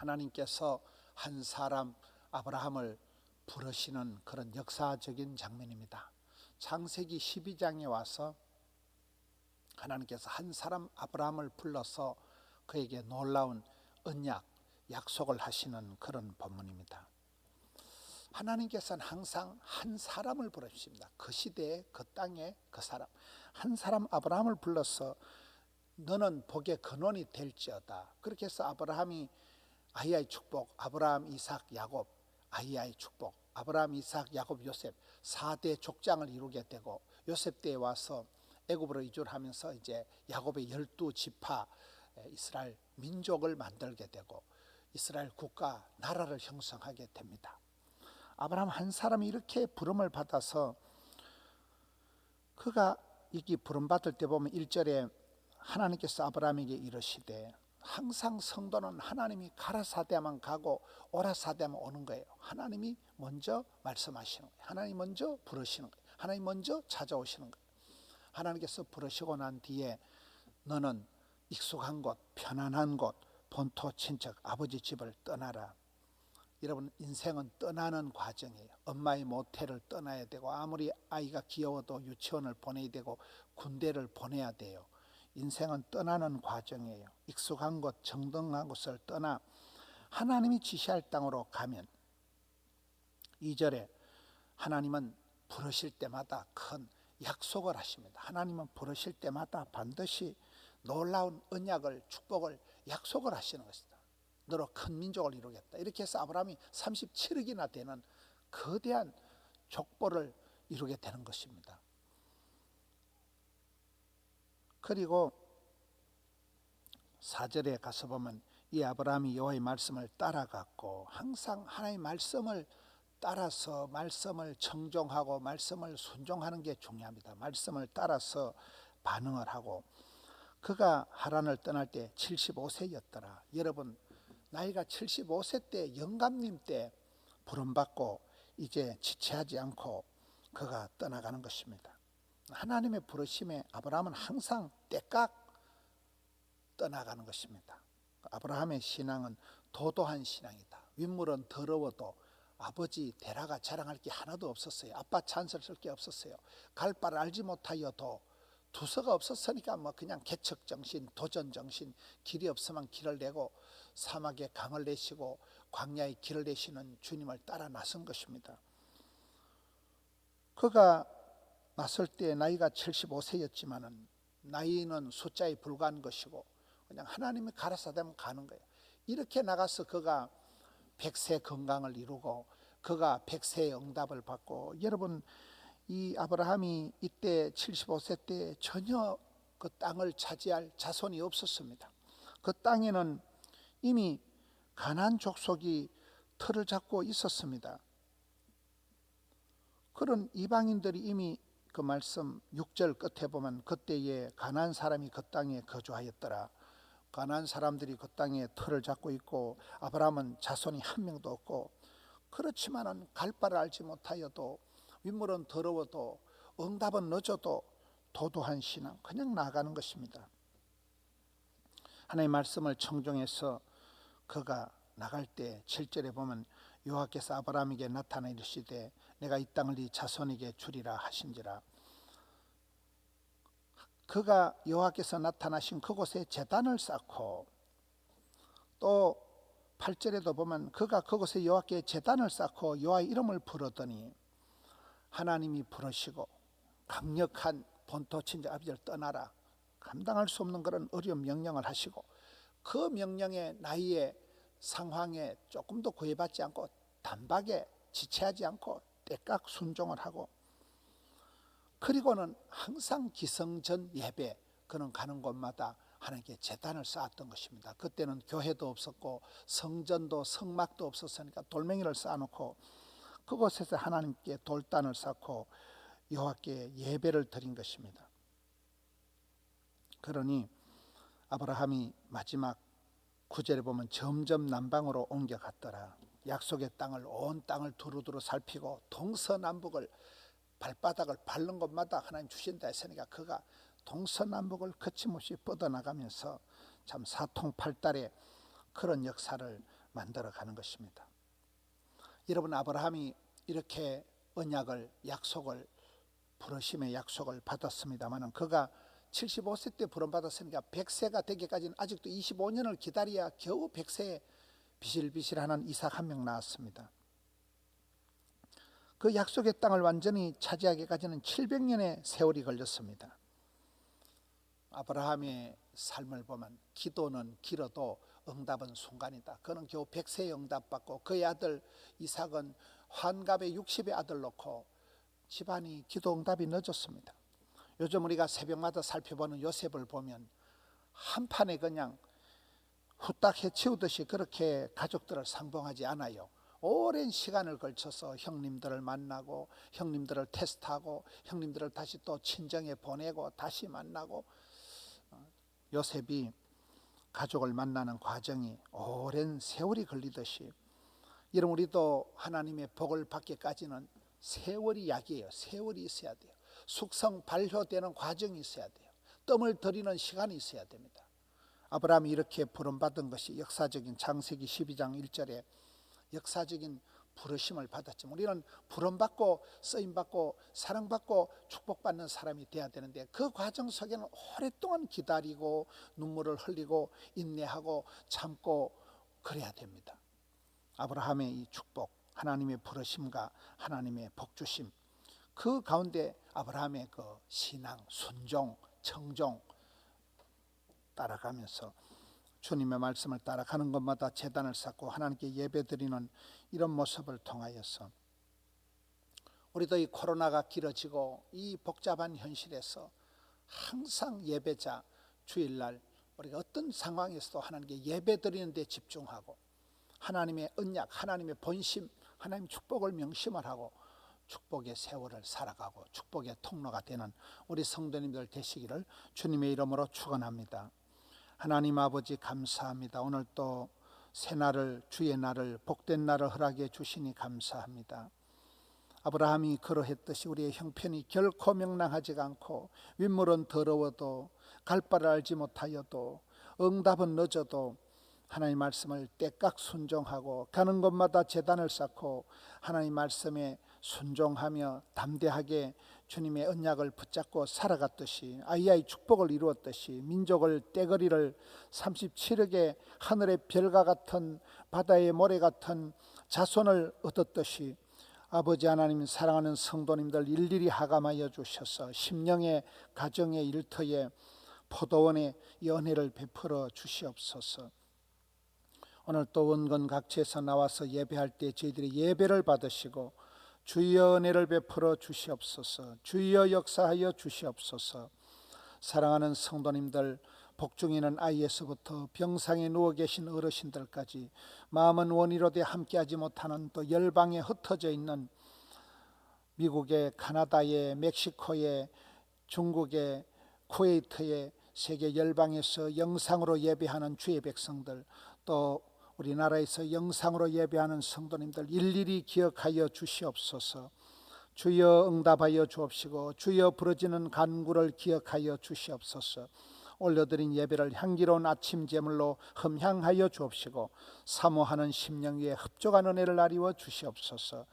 하나님께서 한 사람 아브라함을 부르시는 그런 역사적인 장면입니다. 창세기 12장에 와서 하나님께서 한 사람 아브라함을 불러서 그에게 놀라운 언약, 약속을 하시는 그런 본문입니다. 하나님께서는 항상 한 사람을 부르십니다. 그 시대에 그 땅에 그 사람, 한 사람 아브라함을 불러서 너는 복의 근원이 될지어다. 그렇게 해서 아브라함이 아히야의 축복, 아브라함, 이삭, 야곱, 아히야의 축복, 아브라함, 이삭, 야곱, 요셉 4대 족장을 이루게 되고, 요셉 때에 와서 애굽으로 이주를 하면서 이제 야곱의 12지파 이스라엘 민족을 만들게 되고 이스라엘 국가 나라를 형성하게 됩니다. 아브라함 한 사람이 이렇게 부름을 받아서 그가 이 부름 받을 때 보면 1절에 하나님께서 아브라함에게 이르시되, 항상 성도는 하나님이 가라사대만 가고 오라사대만 오는 거예요. 하나님이 먼저 말씀하시는 거예요. 하나님 먼저 부르시는 거예요. 하나님 먼저 찾아오시는 거예요. 하나님께서 부르시고 난 뒤에 너는 익숙한 곳, 편안한 곳, 본토 친척 아버지 집을 떠나라. 여러분, 인생은 떠나는 과정이에요. 엄마의 모태를 떠나야 되고, 아무리 아이가 귀여워도 유치원을 보내야 되고 군대를 보내야 돼요. 인생은 떠나는 과정이에요. 익숙한 곳, 정등한 곳을 떠나 하나님이 지시할 땅으로 가면, 2절에 하나님은 부르실 때마다 큰 약속을 하십니다. 하나님은 부르실 때마다 반드시 놀라운 언약을, 축복을, 약속을 하시는 것이다. 너로 큰 민족을 이루겠다. 이렇게 해서 아브라함이 37억이나 되는 거대한 족보를 이루게 되는 것입니다. 그리고 4절에 가서 보면 이 아브라함이 여호와의 말씀을 따라갔고, 항상 하나님의 말씀을 따라서 말씀을 청종하고 말씀을 순종하는 게 중요합니다. 말씀을 따라서 반응을 하고, 그가 하란을 떠날 때 75세였더라. 여러분, 나이가 75세 때 영감님 때 부름받고 이제 지체하지 않고 그가 떠나가는 것입니다. 하나님의 부르심에 아브라함은 항상 때깍 떠나가는 것입니다. 아브라함의 신앙은 도도한 신앙이다. 윗물은 더러워도 아버지 데라가 자랑할 게 하나도 없었어요. 아빠 찬스를 쓸 게 없었어요. 갈 바를 알지 못하여도 두서가 없었으니까 그냥 개척정신, 도전정신, 길이 없으면 길을 내고 사막에 강을 내시고 광야에 길을 내시는 주님을 따라 나선 것입니다. 그가 나설 때 나이가 75세였지만은 나이는 숫자에 불과한 것이고 그냥 하나님이 가라사대면 가는 거예요. 이렇게 나가서 그가 100세 건강을 이루고 그가 100세의 응답을 받고, 여러분, 이 아브라함이 이때 75세 때 전혀 그 땅을 차지할 자손이 없었습니다. 그 땅에는 이미 가나안 족속이 틀을 잡고 있었습니다. 그런 이방인들이 이미 그 말씀 6절 끝에 보면 그때에 가나안 사람이 그 땅에 거주하였더라. 가나안 사람들이 그 땅에 틀을 잡고 있고 아브라함은 자손이 한 명도 없고, 그렇지만은 갈 바를 알지 못하여도 윗물은 더러워도 응답은 늦어도 도도한 신앙, 그냥 나가는 것입니다. 하나님의 말씀을 청종해서 그가 나갈 때 7절에 보면 여호와께서 아브라함에게 나타나 이르시되 내가 이 땅을 네 자손에게 주리라 하신지라. 그가 여호와께서 나타나신 그곳에 제단을 쌓고, 또 8절에도 보면 그가 그곳에 여호와께 제단을 쌓고 여호와의 이름을 부르더니 하나님이 부르시고 강력한 본토 친척 아버지를 떠나라, 감당할 수 없는 그런 어려운 명령을 하시고, 그 명령에 나이에 상황에 조금도 구애받지 않고 단박에 지체하지 않고 때깍 순종을 하고, 그리고는 항상 기성전 예배, 그는 가는 곳마다 하나님께 제단을 쌓았던 것입니다. 그때는 교회도 없었고 성전도 성막도 없었으니까 돌멩이를 쌓아놓고 그곳에서 하나님께 돌단을 쌓고 여호와께 예배를 드린 것입니다. 그러니 아브라함이 마지막 9절에 보면 점점 남방으로 옮겨갔더라. 약속의 땅을, 온 땅을 두루두루 살피고 동서남북을, 발바닥을 밟는 곳마다 하나님 주신다 했으니까 그가 동서남북을 거침없이 뻗어나가면서 참 사통팔달의 그런 역사를 만들어가는 것입니다. 여러분, 아브라함이 이렇게 언약을, 약속을, 부르심의 약속을 받았습니다만 그가 75세 때 부름받았으니까 100세가 되기까지는 아직도 25년을 기다려야 겨우 100세에 비실비실하는 이삭 한 명 낳았습니다. 그 약속의 땅을 완전히 차지하기까지는 700년의 세월이 걸렸습니다. 아브라함의 삶을 보면 기도는 길어도 응답은 순간이다. 그는 겨우 100세에 응답받고 그의 아들 이삭은 환갑에 60의 아들 놓고 집안이 기도 응답이 늦었습니다. 요즘 우리가 새벽마다 살펴보는 요셉을 보면 한 판에 그냥 후딱 해치우듯이 그렇게 가족들을 상봉하지 않아요. 오랜 시간을 걸쳐서 형님들을 만나고 형님들을 테스트하고 형님들을 다시 또 친정에 보내고 다시 만나고, 요셉이 가족을 만나는 과정이 오랜 세월이 걸리듯이 이런 우리도 하나님의 복을 받기까지는 세월이 약이에요. 세월이 있어야 돼요. 숙성 발효되는 과정이 있어야 돼요. 뜸을 들이는 시간이 있어야 됩니다. 아브라함이 이렇게 부름받은 것이 역사적인 창세기 12장 1절에 역사적인 부르심을 받았지만 우리는 부름받고 쓰임받고 사랑받고 축복받는 사람이 되어야 되는데 그 과정 속에는 오랫동안 기다리고 눈물을 흘리고 인내하고 참고 그래야 됩니다. 아브라함의 이 축복, 하나님의 부르심과 하나님의 복주심, 그 가운데 아브라함의 그 신앙, 순종, 청종 따라가면서 주님의 말씀을 따라가는 것마다 제단을 쌓고 하나님께 예배드리는 이런 모습을 통하여서 우리도 이 코로나가 길어지고 이 복잡한 현실에서 항상 예배자, 주일날 우리가 어떤 상황에서도 하나님께 예배드리는 데 집중하고 하나님의 언약, 하나님의 본심, 하나님의 축복을 명심을 하고 축복의 세월을 살아가고 축복의 통로가 되는 우리 성도님들 되시기를 주님의 이름으로 축원합니다. 하나님 아버지 감사합니다. 오늘 또 새날을, 주의 날을, 복된 날을 허락해 주시니 감사합니다. 아브라함이 그러했듯이 우리의 형편이 결코 명랑하지가 않고 윗물은 더러워도 갈 바를 알지 못하여도 응답은 늦어도 하나님 말씀을 때깍 순종하고 가는 곳마다 제단을 쌓고 하나님 말씀에 순종하며 담대하게 주님의 언약을 붙잡고 살아갔듯이 아이의 축복을 이루었듯이 민족을 떼거리를 37억의 하늘의 별과 같은 바다의 모래 같은 자손을 얻었듯이 아버지 하나님 사랑하는 성도님들 일일이 하감하여 주셔서 심령의 가정의 일터에 포도원의 연회를 베풀어 주시옵소서. 오늘 또 원건 각지에서 나와서 예배할 때 저희들이 예배를 받으시고 주여 은혜를 베풀어 주시옵소서. 주여 역사하여 주시옵소서. 사랑하는 성도님들, 복중이는 아이에서부터 병상에 누워 계신 어르신들까지 마음은 원이로되 함께하지 못하는 또 열방에 흩어져 있는 미국의, 카나다의, 멕시코의, 중국의, 쿠웨이트의 세계 열방에서 영상으로 예배하는 주의 백성들, 또 우리나라에서 영상으로 예배하는 성도님들 일일이 기억하여 주시옵소서. 주여 응답하여 주옵시고 주여 부러지는 간구를 기억하여 주시옵소서. 올려드린 예배를 향기로운 아침 제물로 흠향하여 주옵시고 사모하는 심령 위에 흡족한 은혜를 나리워 주시옵소서.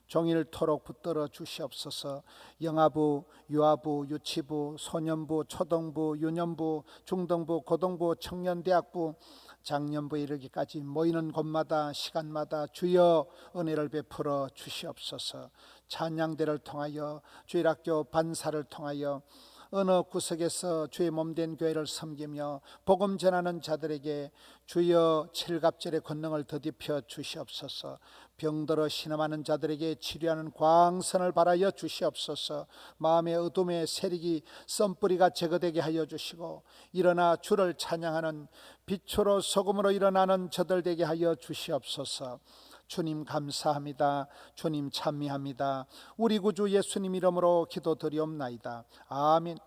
종일토록 붙들어 주시옵소서. 영아부, 유아부, 유치부, 소년부, 초등부, 유년부, 중등부, 고등부, 청년대학부, 장년부에 이르기까지 모이는 곳마다 시간마다 주여 은혜를 베풀어 주시옵소서. 찬양대를 통하여 주일학교 반사를 통하여 어느 구석에서 주의 몸된 교회를 섬기며 복음 전하는 자들에게 주여 칠갑절의 권능을 더딥혀 주시옵소서. 병들어 신음하는 자들에게 치료하는 광선을 발하여 주시옵소서. 마음의 어둠의 세력이 썬뿌리가 제거되게 하여 주시고 일어나 주를 찬양하는 빛으로 소금으로 일어나는 저들 되게 하여 주시옵소서. 주님 감사합니다. 주님 찬미합니다. 우리 구주 예수님 이름으로 기도드리옵나이다. 아멘.